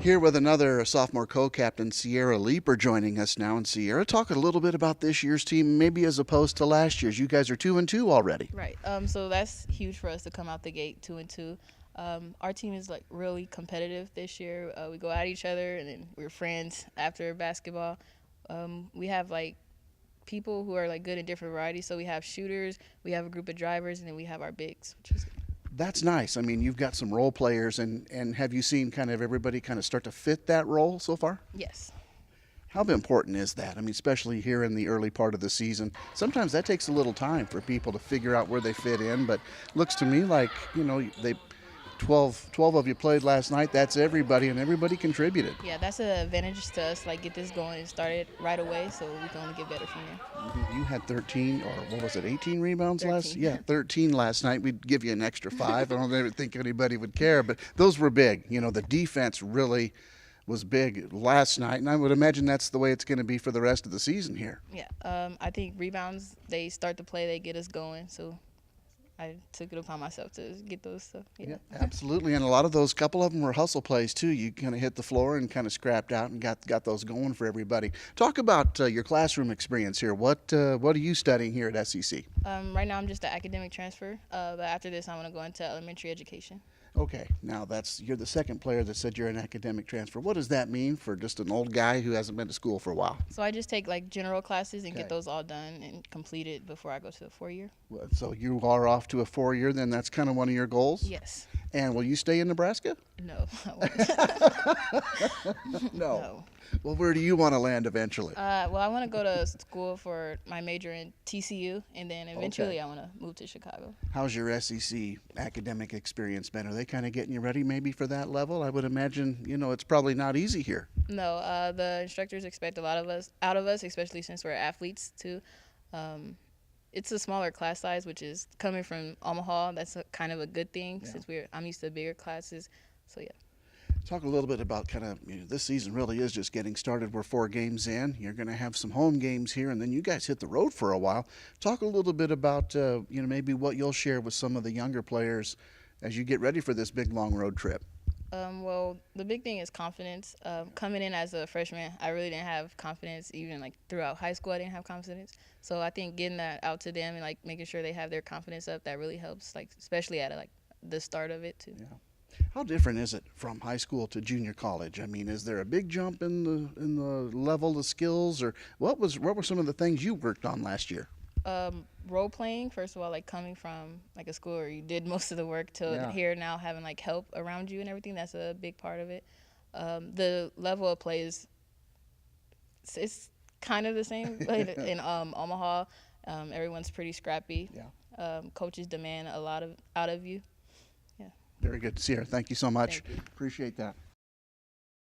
Here with another sophomore co-captain, Sierra Leeper, joining us now. And Sierra, talk a little bit about this year's team, maybe as opposed to last year's. You guys are 2-2 already. Right. So that's huge for us to come out the gate 2-2. Our team is like really competitive this year. We go at each other, and then we're friends after basketball. We have like people who are like good in different varieties. So we have shooters, we have a group of drivers, and then we have our bigs, which is That's nice. I mean, you've got some role players, and have you seen kind of everybody kind of start to fit that role so far? yes. How important is that? I mean, especially here in the early part of the season. Sometimes that takes a little time for people to figure out where they fit in, but looks to me like, they 12 of you played last night. That's everybody, and everybody contributed. Yeah, that's an advantage to us. Like get this going and start it right away, so we can only get better from there. You had 13, or what was it, 18 rebounds 13. Yeah, 13 last night. We'd give you an extra 5. I don't ever think anybody would care, but those were big. The defense really was big last night, and I would imagine that's the way it's going to be for the rest of the season here. Yeah. I think rebounds, they start to play, they get us going. So I took it upon myself to get those stuff. Yeah, absolutely. And a lot of those, couple of them were hustle plays too. You kind of hit the floor and kind of scrapped out and got those going for everybody. Talk about your classroom experience here. What are you studying here at SCC? Right now I'm just an academic transfer, but after this I want to go into elementary education. Okay, now you're the second player that said you're an academic transfer. What does that mean for just an old guy who hasn't been to school for a while? So I just take like general classes and Okay. get those all done and completed before I go to the 4-year. Well, so you are off to a 4-year, then that's kind of one of your goals? Yes. And will you stay in Nebraska? No. I won't. No. No. Well, where do you want to land eventually? Well, I want to go to school for my major in TCU, and then eventually Okay. I want to move to Chicago. How's your SEC academic experience been? Are they kind of getting you ready maybe for that level? I would imagine, it's probably not easy here. No, the instructors expect a lot out of us, especially since we're athletes too. It's a smaller class size, which is coming from Omaha. That's kind of a good thing since I'm used to bigger classes. So yeah. Talk a little bit about kind of, this season really is just getting started. We're 4 games in. You're going to have some home games here, and then you guys hit the road for a while. Talk a little bit about, maybe what you'll share with some of the younger players as you get ready for this big, long road trip. Well, the big thing is confidence. Coming in as a freshman, I really didn't have confidence. Even like throughout high school, I didn't have confidence. So I think getting that out to them and like making sure they have their confidence up, that really helps. Like especially at like the start of it too. Yeah. How different is it from high school to junior college? I mean, is there a big jump in the level of skills, or what were some of the things you worked on last year? Role playing, first of all, like coming from like a school where you did most of the work to here now having like help around you and everything, that's a big part of it. The level of play it's kind of the same in Omaha. Everyone's pretty scrappy. Yeah. Coaches demand a lot out of you. Very good, Sierra. Thank you so much. Thank you. Appreciate that.